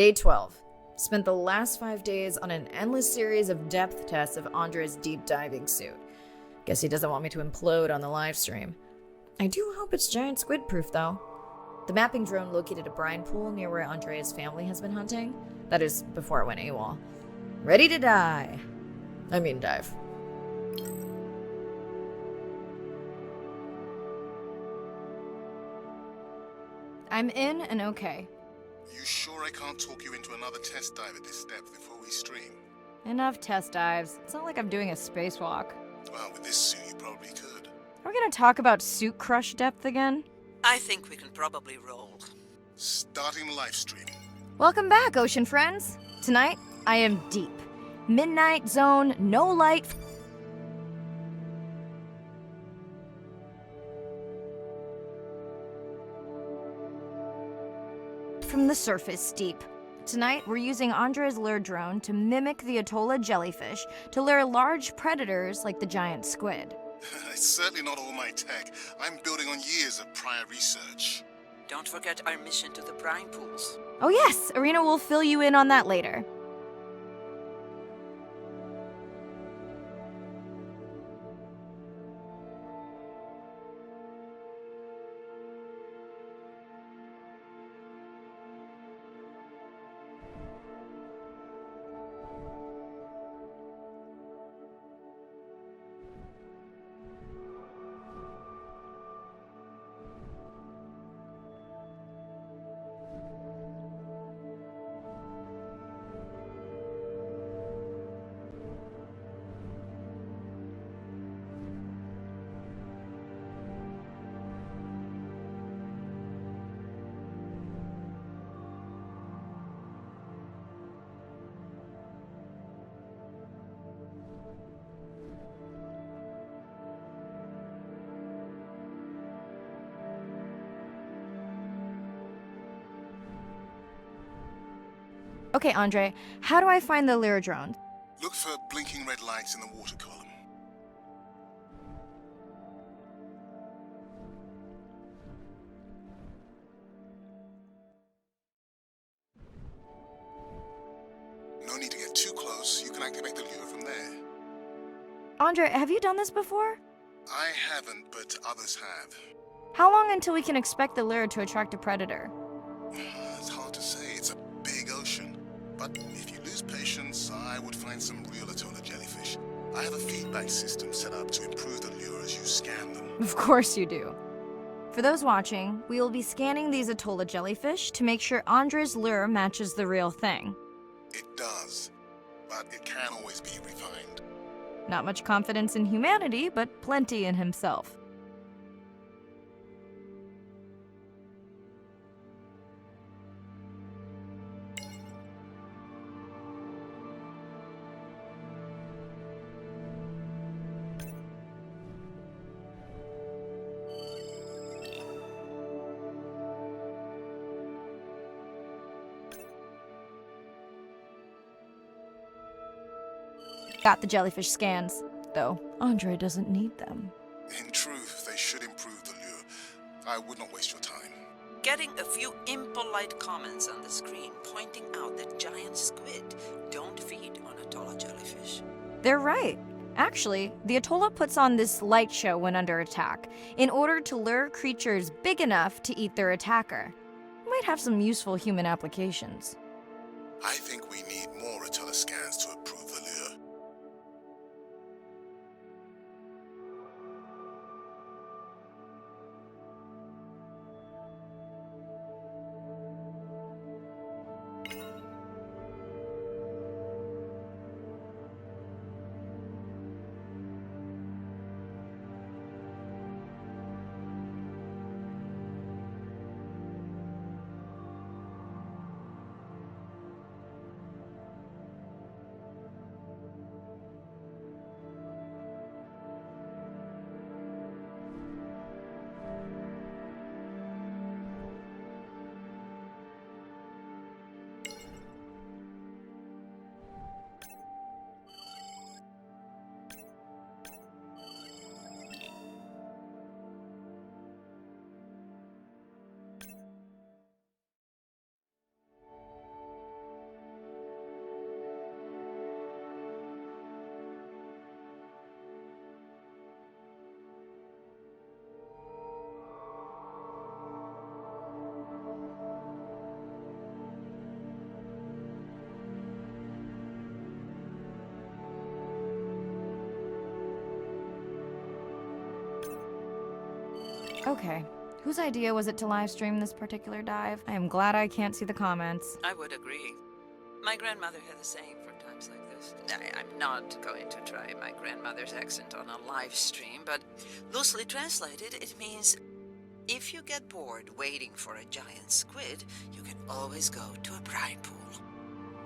Day 12. Spent the last 5 days on an endless series of depth tests of Andre's deep diving suit. Guess he doesn't want me to implode on the live stream. I do hope it's giant squid proof though. The mapping drone located a brine pool near where Andrea's family has been hunting. That is, before it went AWOL. Ready to dive. I'm in and okay. You sure I can't talk you into another test dive at this depth before we stream? Enough test dives. It's not like I'm doing a spacewalk. Well, with this suit you probably could. Are we gonna talk about suit crush depth again? I think we can probably roll. Starting the live stream. Welcome back, ocean friends. Tonight, I am deep. Midnight zone, no light. From the surface deep. Tonight, we're using Andre's lure drone to mimic the Atolla jellyfish to lure large predators like the giant squid. It's certainly not all my tech. I'm building on years of prior research. Don't forget our mission to the Brine Pools. Oh yes, Arena will fill you in on that later. Okay, Andre, how do I find the lure drone? Look for blinking red lights in the water column. No need to get too close. You can activate the lure from there. Andre, have you done this before? I haven't, but others have. How long until we can expect the lure to attract a predator? It's hard to say. It's a big ocean. But if you lose patience, I would find some real Atolla jellyfish. I have a feedback system set up to improve the lure as you scan them. Of course you do. For those watching, we will be scanning these Atolla jellyfish to make sure Andre's lure matches the real thing. It does, but it can always be refined. Not much confidence in humanity, but plenty in himself. Got the jellyfish scans, though Andre doesn't need them. In truth, they should improve the lure. I would not waste your time. Getting a few impolite comments on the screen pointing out that giant squid don't feed on Atolla jellyfish. They're right. Actually, the Atolla puts on this light show when under attack, in order to lure creatures big enough to eat their attacker. Might have some useful human applications. I think we need more Atolla scans to approve the lure. Okay. Whose idea was it to live stream this particular dive? I am glad I can't see the comments. I would agree. My grandmother had the saying for times like this. I'm not going to try my grandmother's accent on a live stream, but loosely translated, it means if you get bored waiting for a giant squid, you can always go to a brine pool.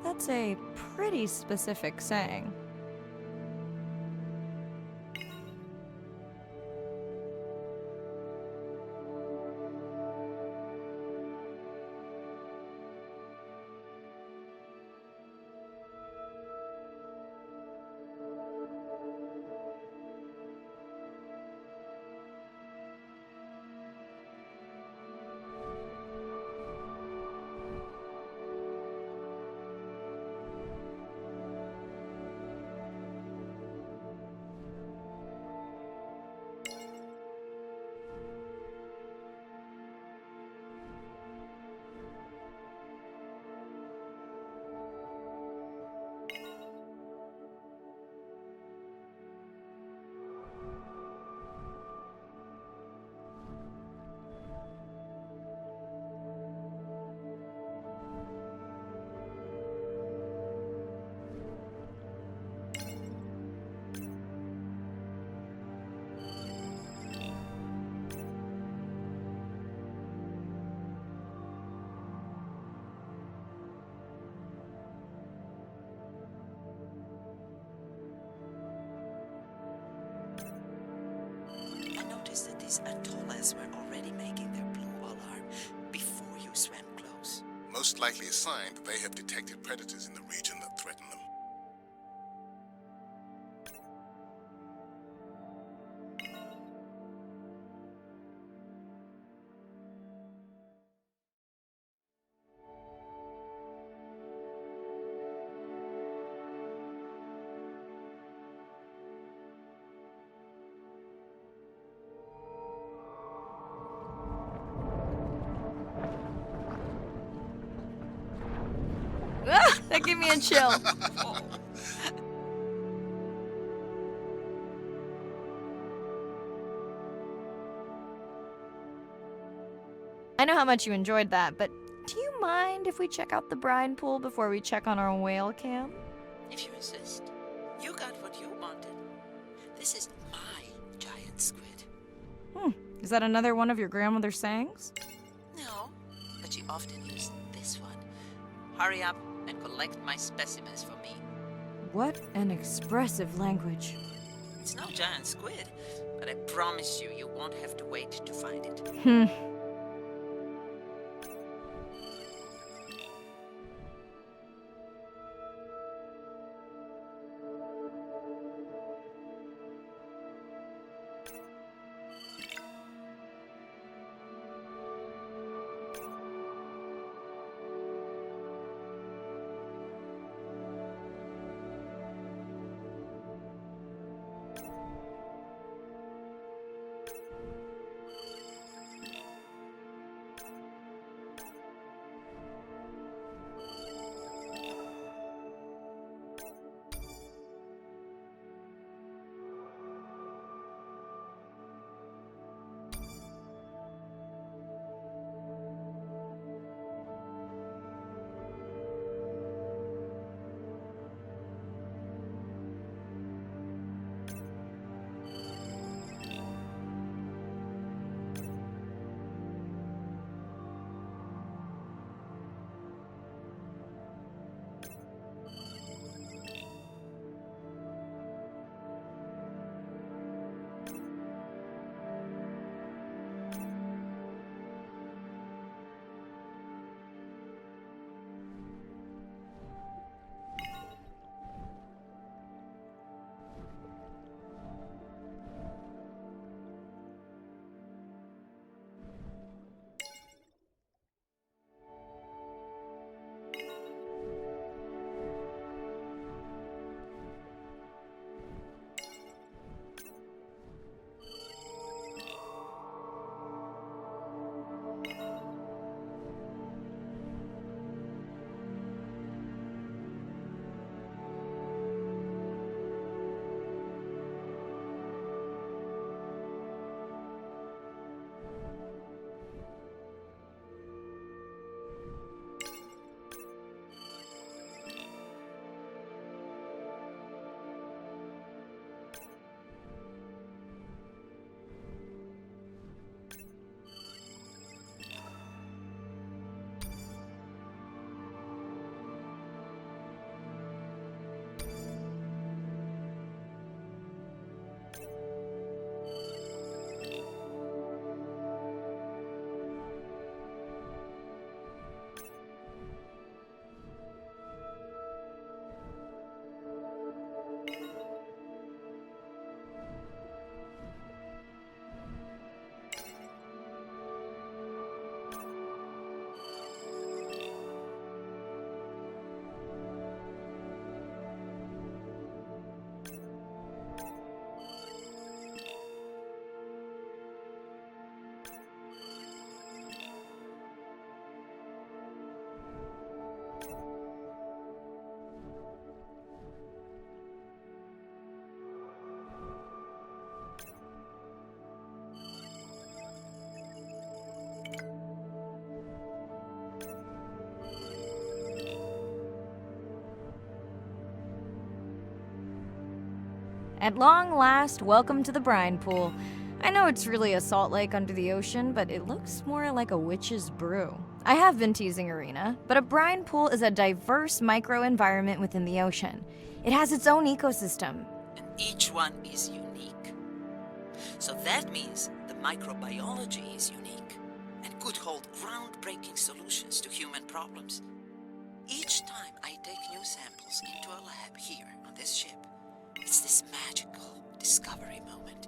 That's a pretty specific saying. That these atollas were already making their blue alarm before you swam close. Most likely a sign that they have detected predators in the region that threaten them. Ah, that gave me a chill. I know how much you enjoyed that, but do you mind if we check out the brine pool before we check on our whale cam? If you insist. You got what you wanted. This is my giant squid. Is that another one of your grandmother's sayings? No, but she often used this one. Hurry up and collect my specimens for me. What an expressive language. It's no giant squid, but I promise you, you won't have to wait to find it. At long last, welcome to the Brine Pool. I know it's really a salt lake under the ocean, but it looks more like a witch's brew. I have been teasing Arena, but a brine pool is a diverse microenvironment within the ocean. It has its own ecosystem. And each one is unique. So that means the microbiology is unique and could hold groundbreaking solutions to human problems. Each time I take new samples into a lab here on this ship, it's this magical discovery moment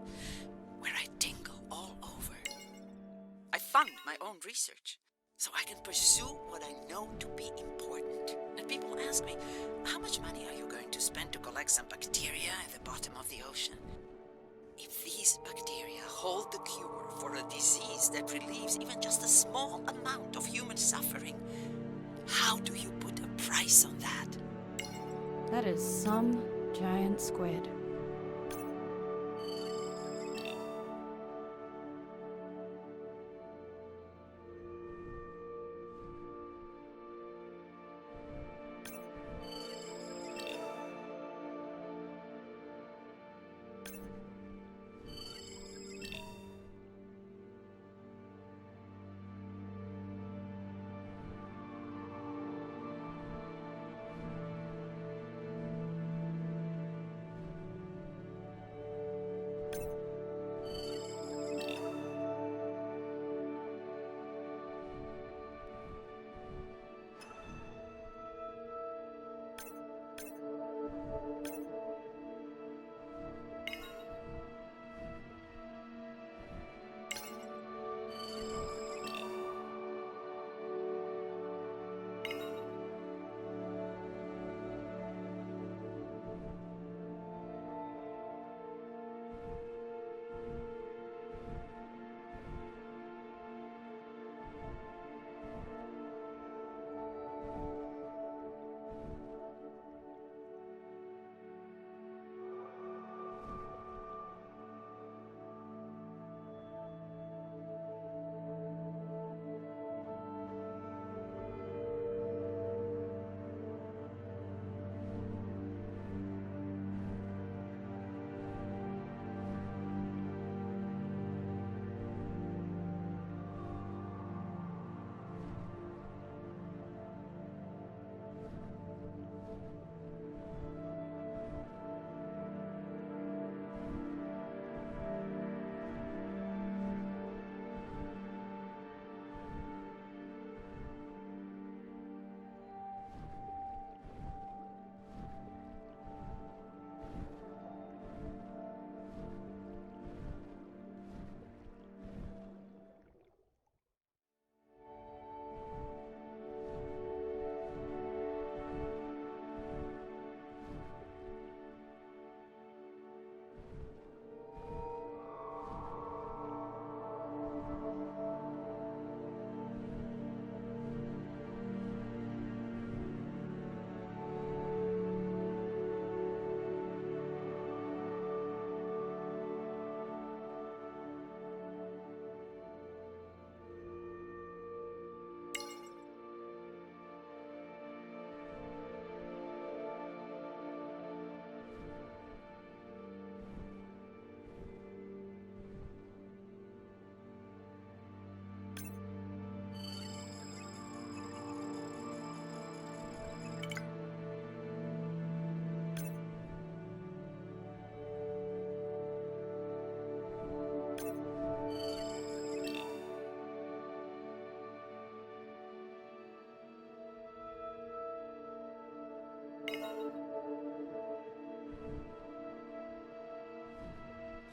where I tingle all over. I fund my own research so I can pursue what I know to be important. And people ask me, how much money are you going to spend to collect some bacteria at the bottom of the ocean? If these bacteria hold the cure for a disease that relieves even just a small amount of human suffering, how do you put a price on that? That is some giant squid.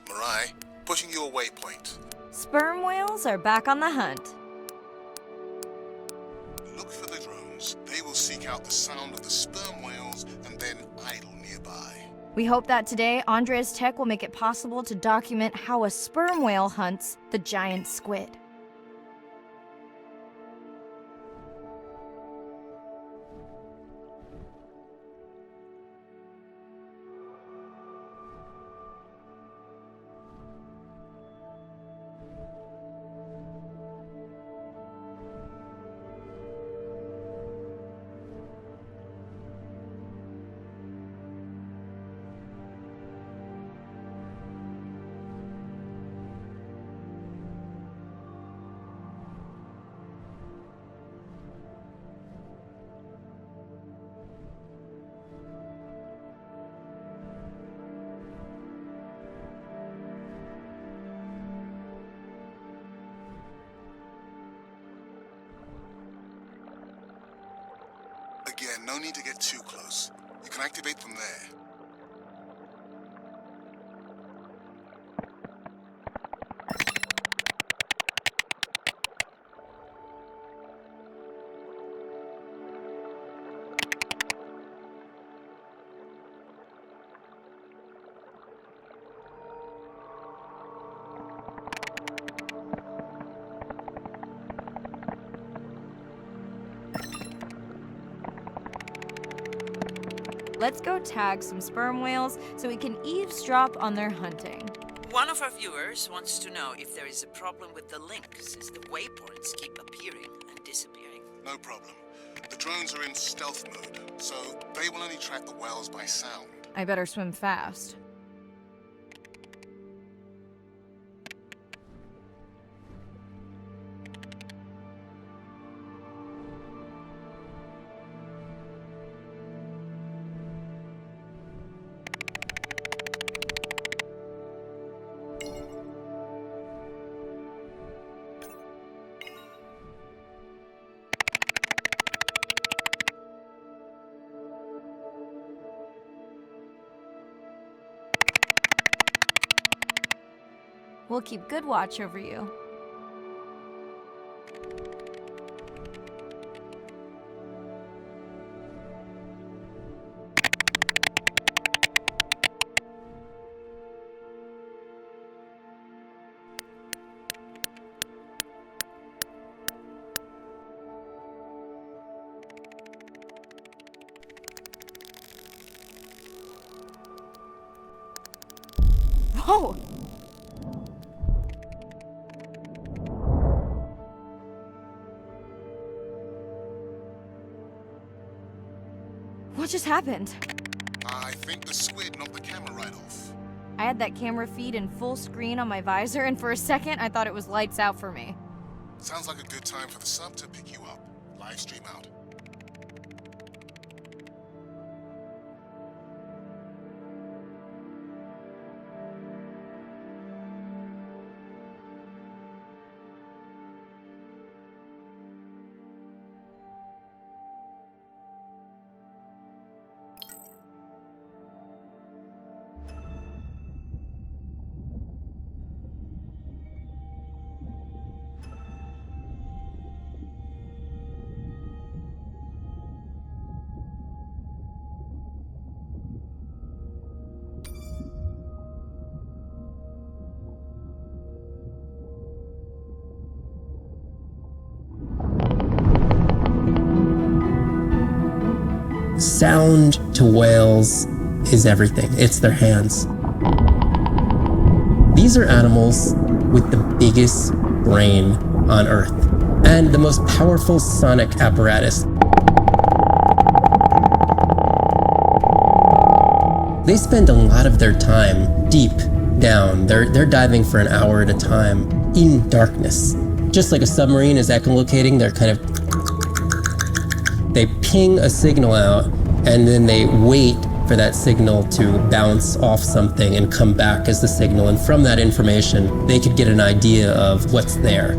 Mirai, pushing your waypoint. Sperm whales are back on the hunt. Look for the drones. They will seek out the sound of the sperm whales and then idle nearby. We hope that today, Andrea's tech will make it possible to document how a sperm whale hunts the giant squid. Yeah, no need to get too close. You can activate from there. Let's go tag some sperm whales so we can eavesdrop on their hunting. One of our viewers wants to know if there is a problem with the link, since the waypoints keep appearing and disappearing. No problem. The drones are in stealth mode, so they will only track the whales by sound. I better swim fast. We'll keep good watch over you. Whoa! What just happened? I think the squid knocked the camera right off. I had that camera feed in full screen on my visor, and for a second I thought it was lights out for me. Sounds like a good time for the sub to pick you up. Live stream out. Sound to whales is everything. It's their hands. These are animals with the biggest brain on Earth and the most powerful sonic apparatus. They spend a lot of their time deep down. They're diving for an hour at a time in darkness. Just like a submarine is echolocating, they ping a signal out, and then they wait for that signal to bounce off something and come back as the signal. And from that information, they could get an idea of what's there.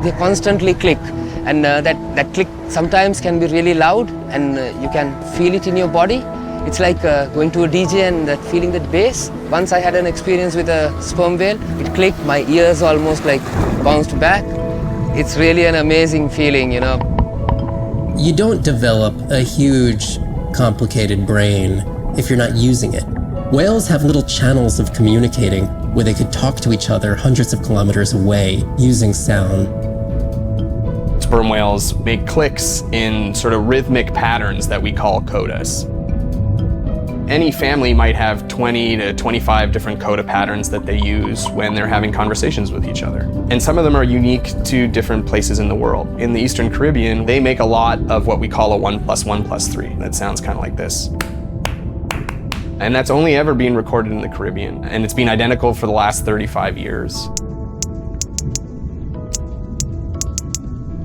They constantly click, and that click sometimes can be really loud, and you can feel it in your body. It's like going to a DJ and feeling that bass. Once I had an experience with a sperm whale, it clicked, my ears almost like bounced back. It's really an amazing feeling, you know. You don't develop a huge, complicated brain if you're not using it. Whales have little channels of communicating where they could talk to each other hundreds of kilometers away using sound. Sperm whales make clicks in sort of rhythmic patterns that we call codas. Any family might have 20 to 25 different coda patterns that they use when they're having conversations with each other. And some of them are unique to different places in the world. In the Eastern Caribbean, they make a lot of what we call a 1 + 1 + 3. That sounds kind of like this. And that's only ever been recorded in the Caribbean. And it's been identical for the last 35 years.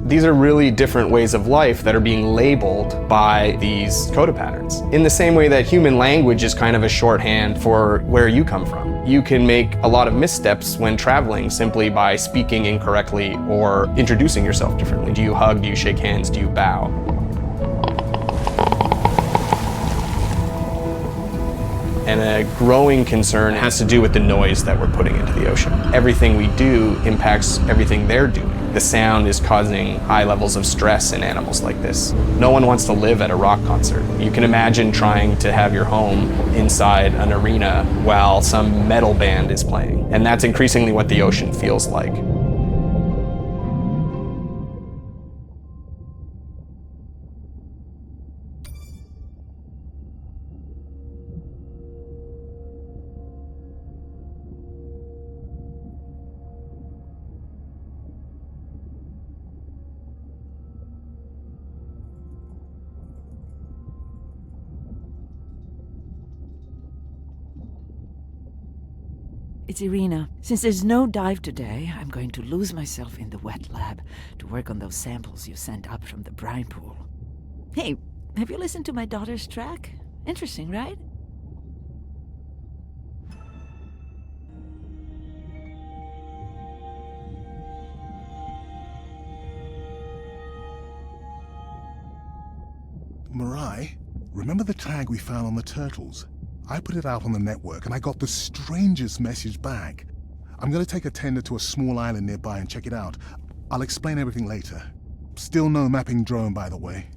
These are really different ways of life that are being labeled by these coda patterns. In the same way that human language is kind of a shorthand for where you come from. You can make a lot of missteps when traveling simply by speaking incorrectly or introducing yourself differently. Do you hug? Do you shake hands? Do you bow? And a growing concern has to do with the noise that we're putting into the ocean. Everything we do impacts everything they're doing. The sound is causing high levels of stress in animals like this. No one wants to live at a rock concert. You can imagine trying to have your home inside an arena while some metal band is playing. And that's increasingly what the ocean feels like. It's Irina. Since there's no dive today, I'm going to lose myself in the wet lab to work on those samples you sent up from the Brine Pool. Hey, have you listened to my daughter's track? Interesting, right? Mirai, remember the tag we found on the turtles? I put it out on the network and I got the strangest message back. I'm gonna take a tender to a small island nearby and check it out. I'll explain everything later. Still no mapping drone, by the way.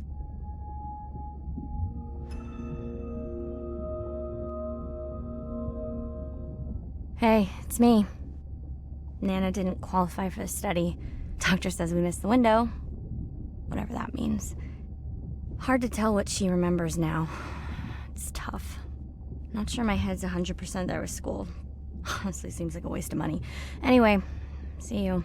Hey, it's me. Nana didn't qualify for the study. Doctor says we missed the window. Whatever that means. Hard to tell what she remembers now. It's tough. Not sure my head's 100% there with school. Honestly, seems like a waste of money. Anyway, see you.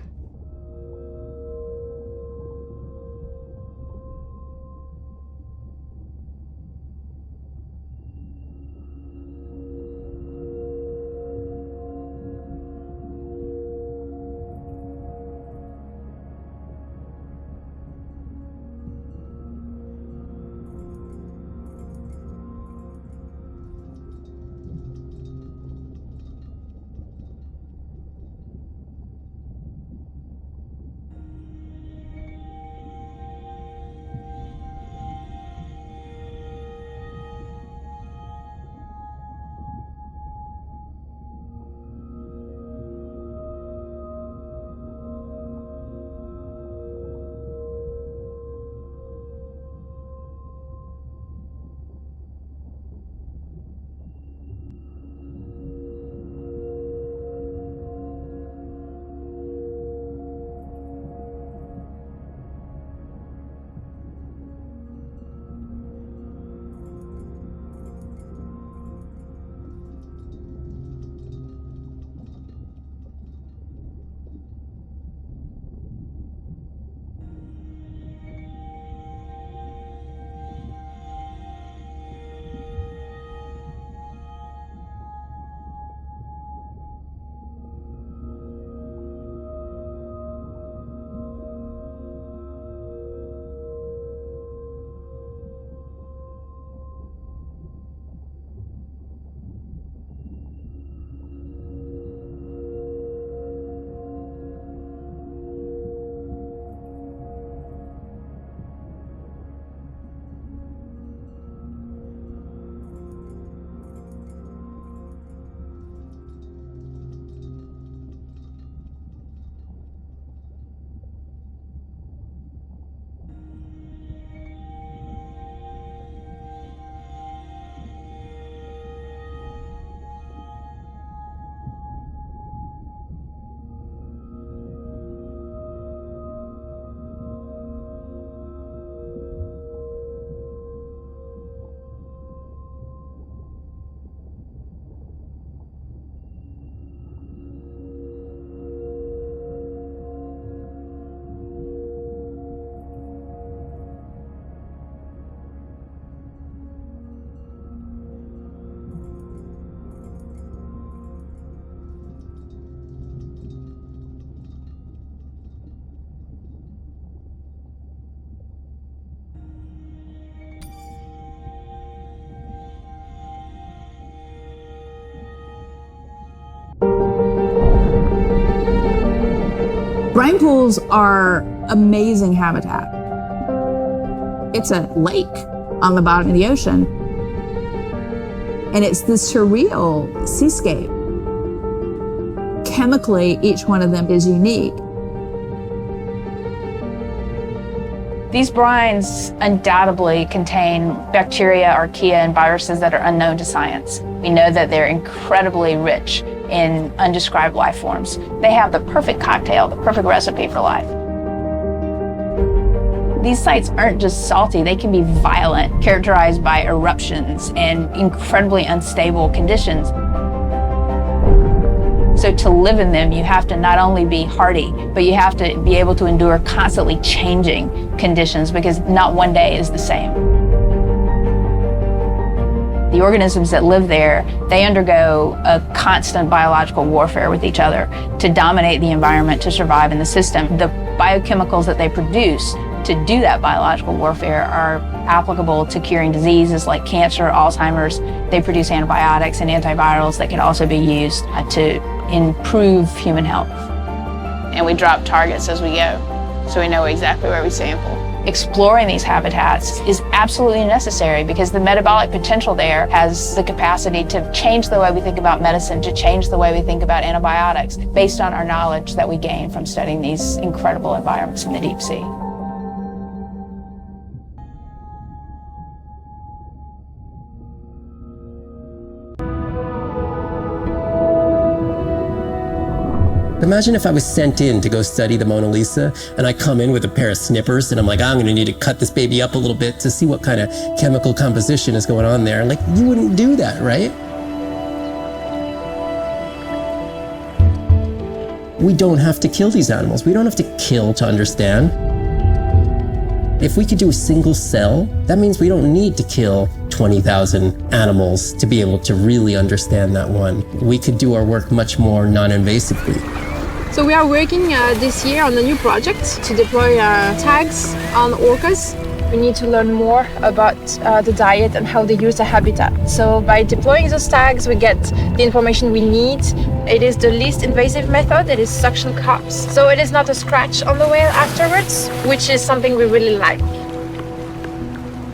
Brine pools are amazing habitat. It's a lake on the bottom of the ocean. And it's this surreal seascape. Chemically, each one of them is unique. These brines undoubtedly contain bacteria, archaea, and viruses that are unknown to science. We know that they're incredibly rich in undescribed life forms. They have the perfect cocktail, the perfect recipe for life. These sites aren't just salty, they can be violent, characterized by eruptions and incredibly unstable conditions. So to live in them, you have to not only be hardy, but you have to be able to endure constantly changing conditions because not one day is the same. The organisms that live there, they undergo a constant biological warfare with each other to dominate the environment, to survive in the system. The biochemicals that they produce to do that biological warfare are applicable to curing diseases like cancer, Alzheimer's. They produce antibiotics and antivirals that can also be used to improve human health. And we drop targets as we go, so we know exactly where we sample. Exploring these habitats is absolutely necessary because the metabolic potential there has the capacity to change the way we think about medicine, to change the way we think about antibiotics, based on our knowledge that we gain from studying these incredible environments in the deep sea. Imagine if I was sent in to go study the Mona Lisa and I come in with a pair of snippers and I'm like, I'm gonna need to cut this baby up a little bit to see what kind of chemical composition is going on there. Like, you wouldn't do that, right? We don't have to kill these animals. We don't have to kill to understand. If we could do a single cell, that means we don't need to kill 20,000 animals to be able to really understand that one. We could do our work much more non-invasively. So we are working this year on a new project to deploy tags on orcas. We need to learn more about the diet and how they use the habitat. So by deploying those tags, we get the information we need. It is the least invasive method. It is suction cups. So it is not a scratch on the whale afterwards, which is something we really like.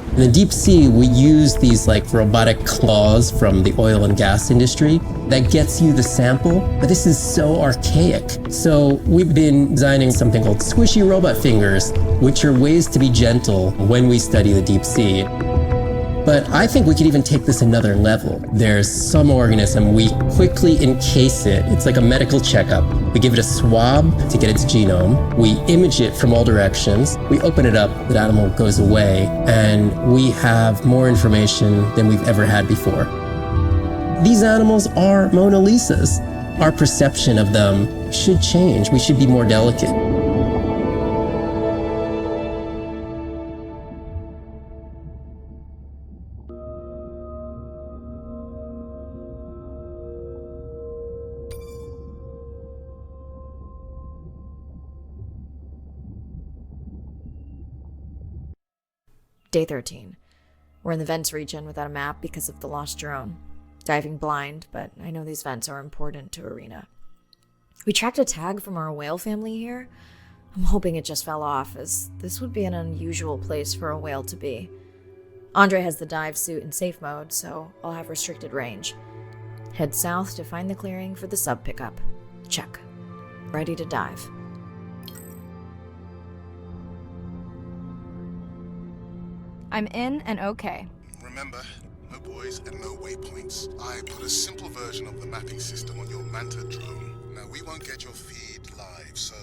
In the deep sea, we use these like robotic claws from the oil and gas industry that gets you the sample, but this is so archaic. So we've been designing something called squishy robot fingers, which are ways to be gentle when we study the deep sea. But I think we could even take this another level. There's some organism, we quickly encase it. It's like a medical checkup. We give it a swab to get its genome. We image it from all directions. We open it up, the animal goes away, and we have more information than we've ever had before. These animals are Mona Lisas. Our perception of them should change. We should be more delicate. Day 13. We're in the vents region without a map because of the lost drone. Diving blind, but I know these vents are important to Arena. We tracked a tag from our whale family here. I'm hoping it just fell off, as this would be an unusual place for a whale to be. Andre has the dive suit in safe mode, so I'll have restricted range. Head south to find the clearing for the sub pickup. Check. Ready to dive. I'm in and okay. Remember, no buoys and no waypoints. I put a simple version of the mapping system on your Manta drone. Now, we won't get your feed live, so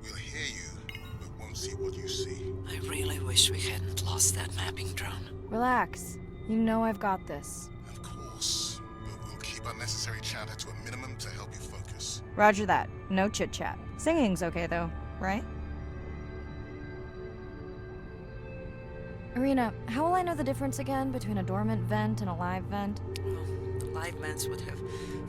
we'll hear you, but won't see what you see. I really wish we hadn't lost that mapping drone. Relax. You know I've got this. Of course, but we'll keep unnecessary chatter to a minimum to help you focus. Roger that. No chit-chat. Singing's okay though, right? Arena, how will I know the difference again between a dormant vent and a live vent? Well, live vents would have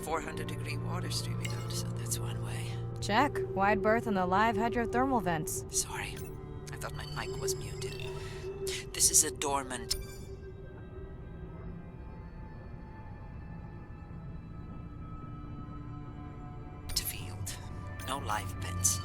400-degree water streaming out, so that's one way. Check. Wide berth on the live hydrothermal vents. Sorry, I thought my mic was muted. This is a dormant. Field. No live vents.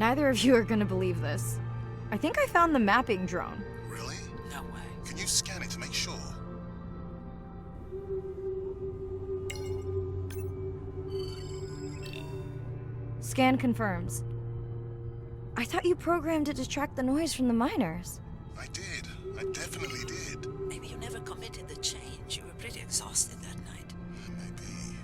Neither of you are gonna believe this. I think I found the mapping drone. Really? No way. Can you scan it to make sure? Scan confirms. I thought you programmed it to track the noise from the miners. I did. I definitely did. Maybe you never committed the change. You were pretty exhausted that night. Maybe.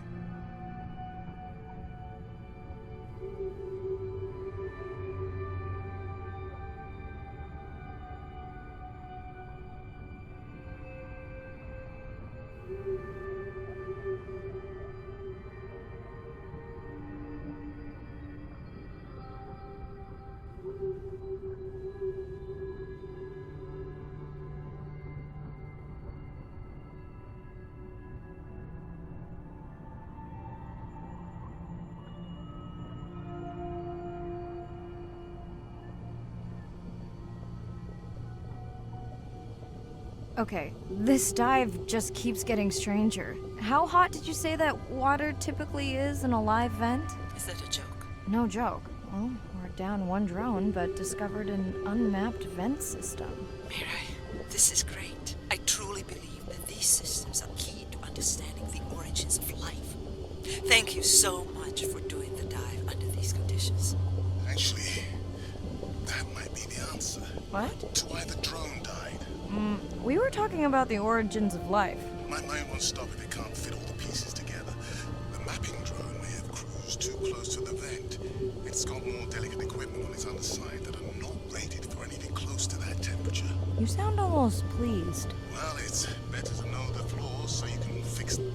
Okay, this dive just keeps getting stranger. How hot did you say that water typically is in a live vent? Is that a joke? No joke. Well, we're down one drone, but discovered an unmapped vent system. Mirai, this is great. I truly believe that these systems are key to understanding the origins of life. Thank you so much for doing the dive under these conditions. Actually, that might be the answer. What? To why the drone died. We were talking about the origins of life. My mind won't stop if it can't fit all the pieces together. The mapping drone may have cruised too close to the vent. It's got more delicate equipment on its underside that are not rated for anything close to that temperature. You sound almost pleased. Well, it's better to know the flaws so you can fix them.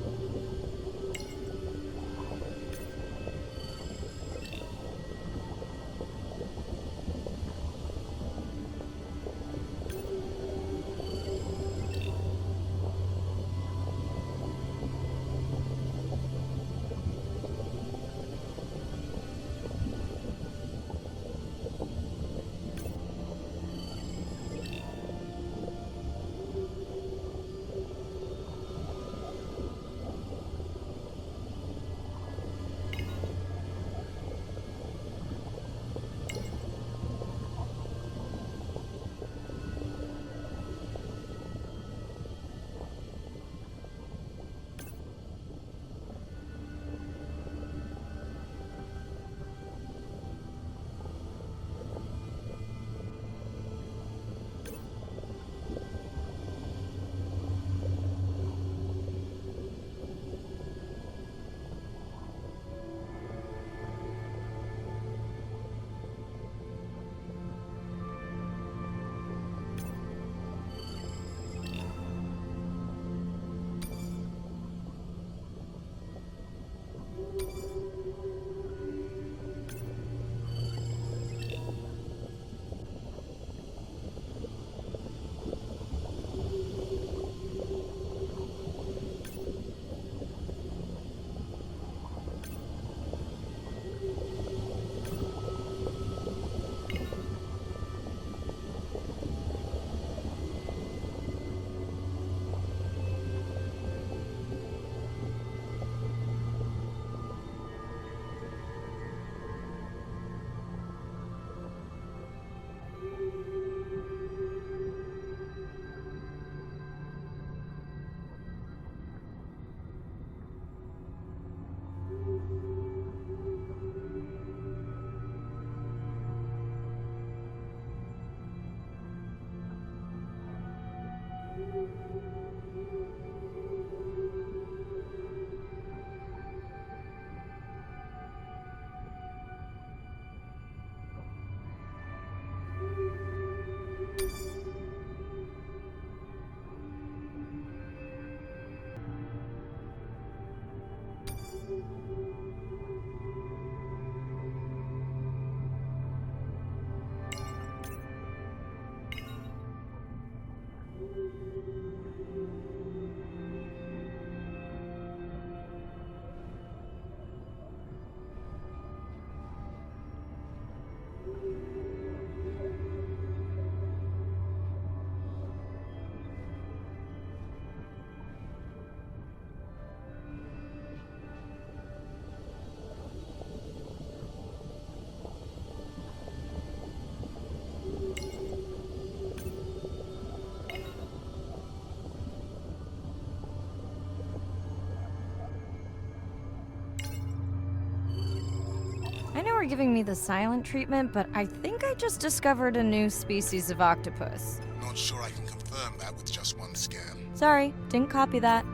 we're giving me the silent treatment, but I think I just discovered a new species of octopus. Not sure I can confirm that with just one scan. Sorry, didn't copy that.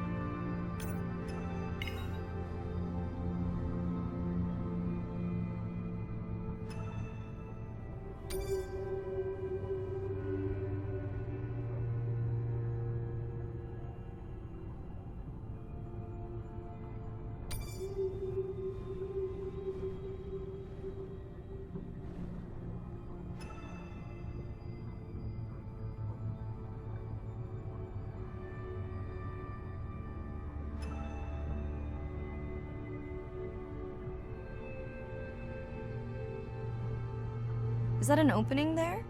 Is that an opening there?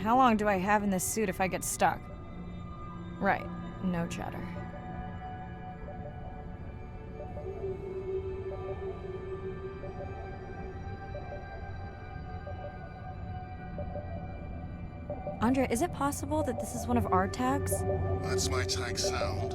How long do I have in this suit if I get stuck? Right, no chatter. Andrea, is it possible that this is one of our tags? That's my tag sound.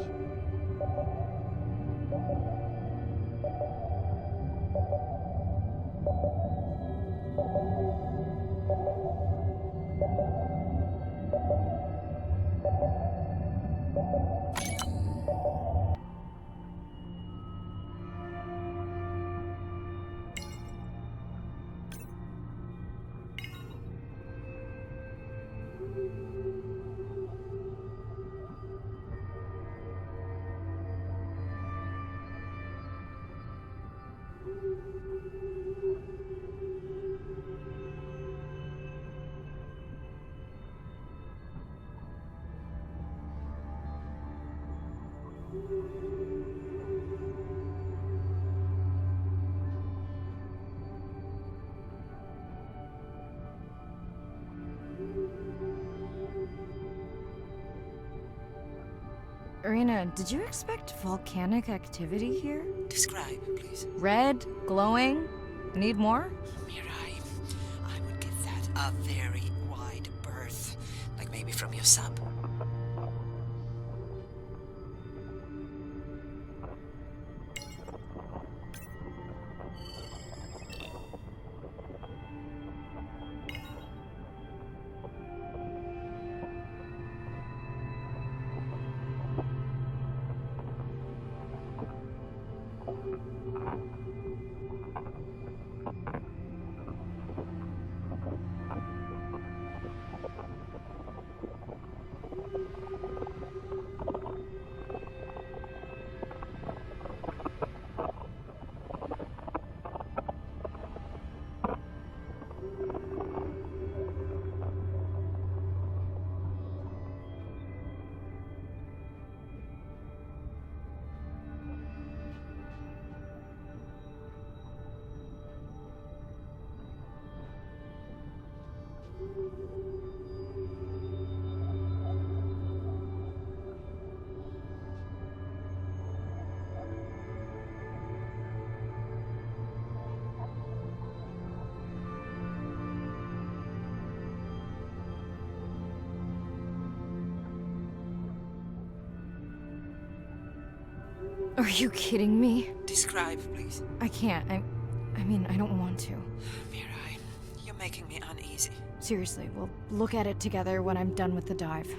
Irina, did you expect volcanic activity here? Describe, please. Red, glowing. Need more? Mirai, I would give that a very wide berth. Like maybe from your sub. Are you kidding me? Describe, please. I can't. I mean, I don't want to. Mirai, you're making me uneasy. Seriously, we'll look at it together when I'm done with the dive.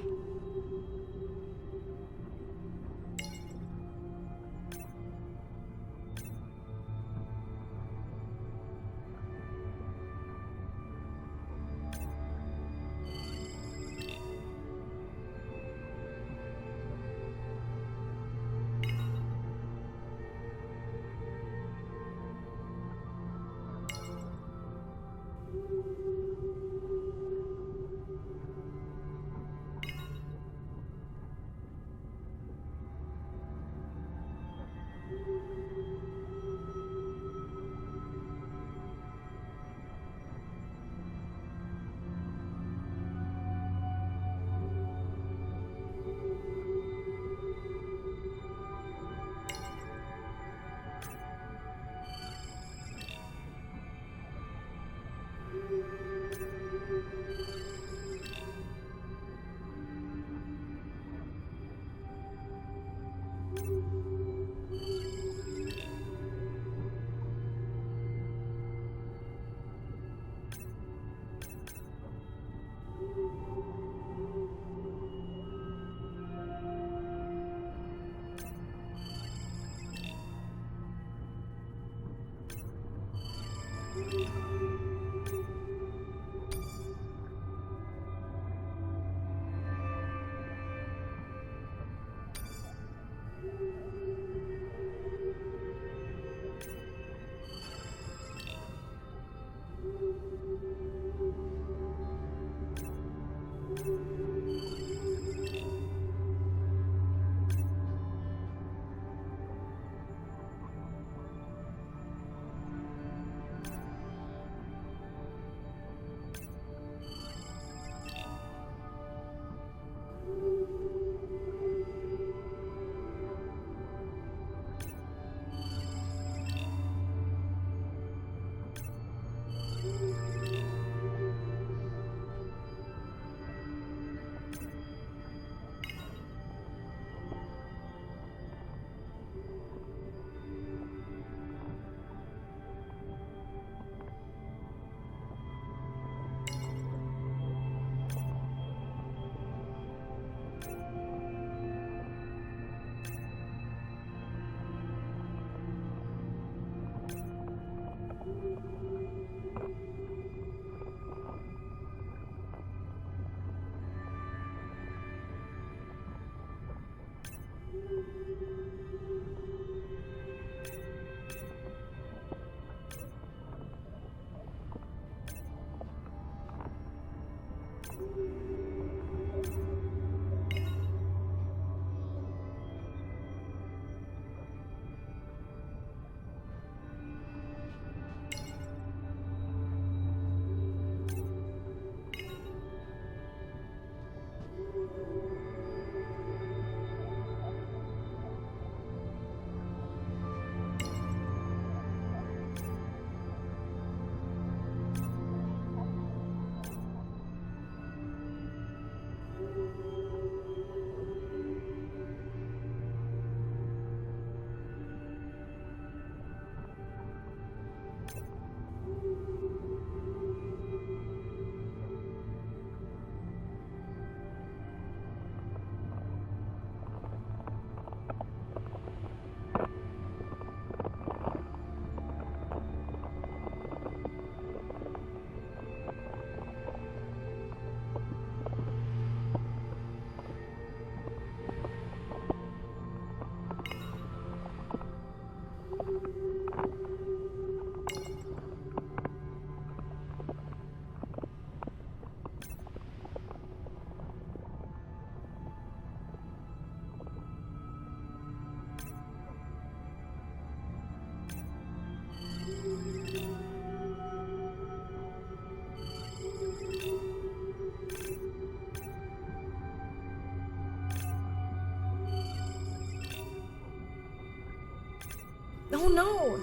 Oh no!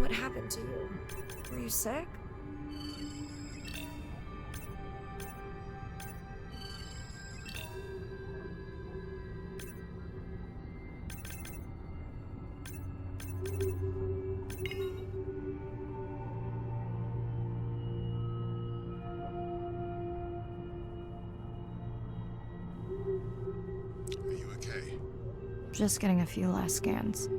What happened to you? Were you sick? Are you okay? Just getting a few last scans.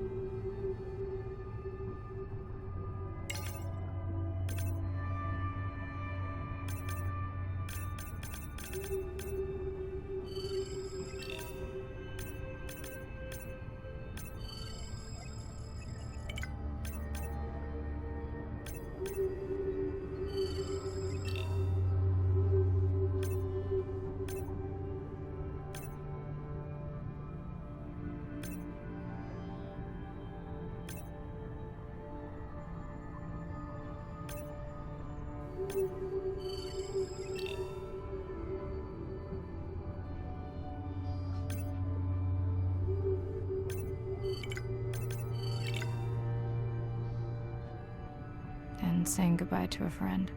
And saying goodbye to a friend.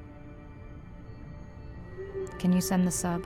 Can you send the sub?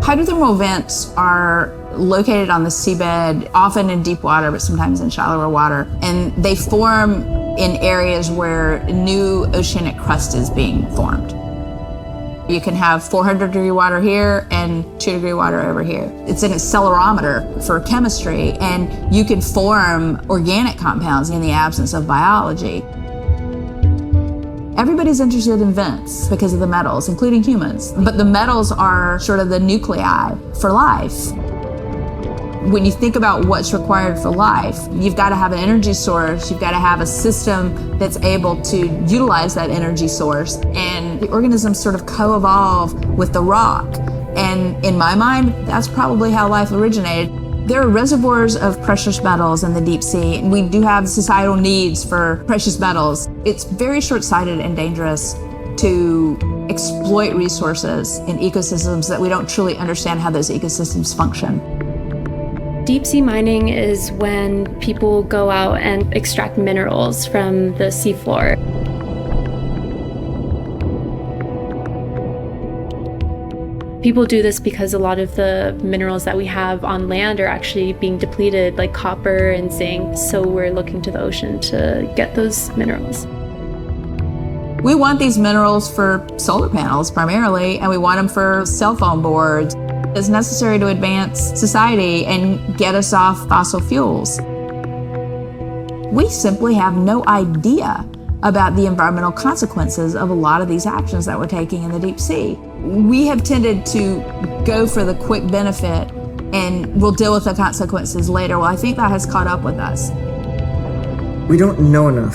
Hydrothermal vents are located on the seabed, often in deep water, but sometimes in shallower water. And they form in areas where new oceanic crust is being formed. You can have 400-degree water here and 2-degree water over here. It's an accelerometer for chemistry, and you can form organic compounds in the absence of biology. Everybody's interested in vents because of the metals, including humans. But the metals are sort of the nuclei for life. When you think about what's required for life, you've got to have an energy source, you've got to have a system that's able to utilize that energy source, and the organisms sort of co-evolve with the rock. And in my mind, that's probably how life originated. There are reservoirs of precious metals in the deep sea, and we do have societal needs for precious metals. It's very short-sighted and dangerous to exploit resources in ecosystems that we don't truly understand how those ecosystems function. Deep sea mining is when people go out and extract minerals from the seafloor. People do this because a lot of the minerals that we have on land are actually being depleted, like copper and zinc, so we're looking to the ocean to get those minerals. We want these minerals for solar panels primarily, and we want them for cell phone boards. It's necessary to advance society and get us off fossil fuels. We simply have no idea about the environmental consequences of a lot of these actions that we're taking in the deep sea. We have tended to go for the quick benefit and we'll deal with the consequences later. Well, I think that has caught up with us. We don't know enough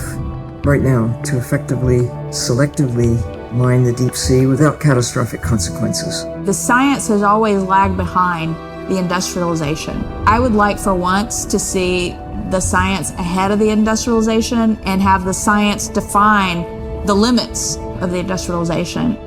right now to effectively, selectively mine the deep sea without catastrophic consequences. The science has always lagged behind the industrialization. I would like for once to see the science ahead of the industrialization and have the science define the limits of the industrialization.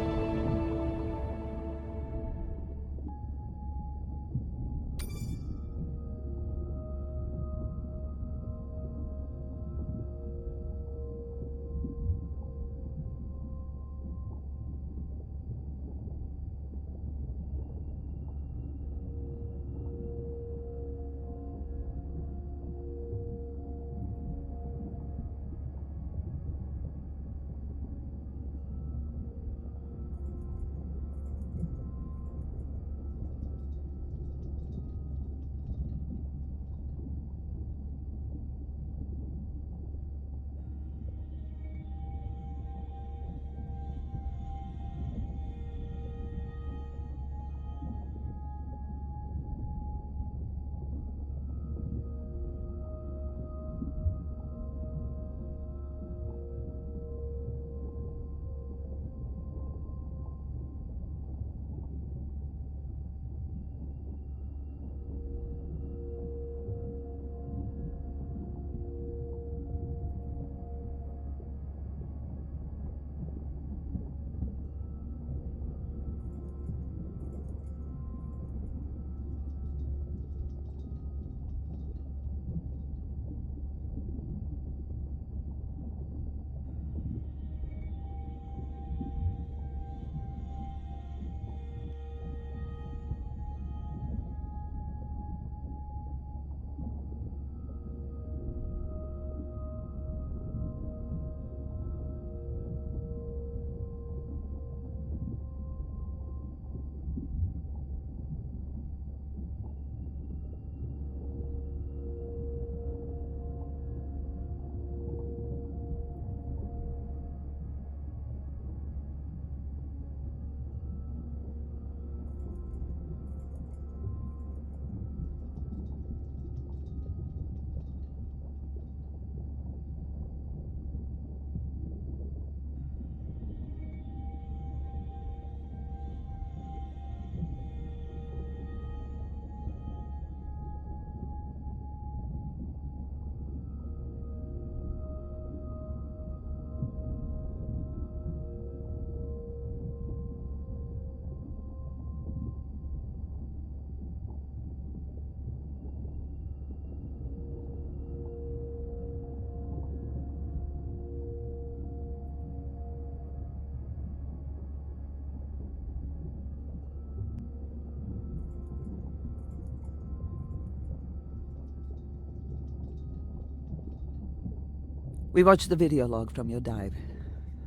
We watched the video log from your dive.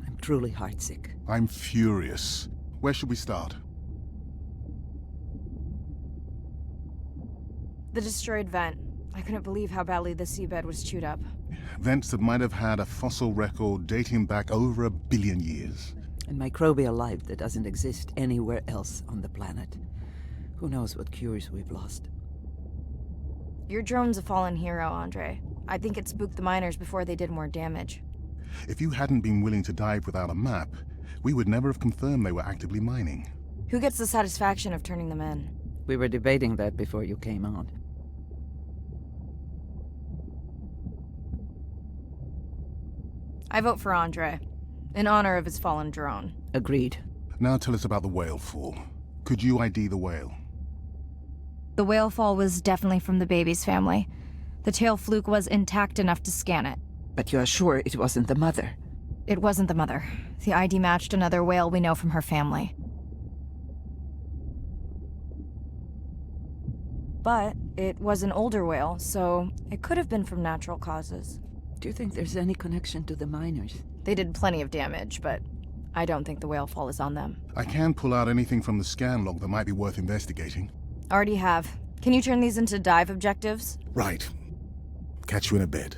I'm truly heartsick. I'm furious. Where should we start? The destroyed vent. I couldn't believe how badly the seabed was chewed up. Vents that might have had a fossil record dating back over 1 billion years. And microbial life that doesn't exist anywhere else on the planet. Who knows what cures we've lost. Your drone's a fallen hero, Andre. I think it spooked the miners before they did more damage. If you hadn't been willing to dive without a map, we would never have confirmed they were actively mining. Who gets the satisfaction of turning them in? We were debating that before you came on. I vote for Andre, in honor of his fallen drone. Agreed. Now tell us about the whale fall. Could you ID the whale? The whale fall was definitely from the baby's family. The tail fluke was intact enough to scan it. But you are sure it wasn't the mother? It wasn't the mother. The ID matched another whale we know from her family. But it was an older whale, so it could have been from natural causes. Do you think there's any connection to the miners? They did plenty of damage, but I don't think the whale fall is on them. I can pull out anything from the scan log that might be worth investigating. Already have. Can you turn these into dive objectives? Right. Catch you in a bit.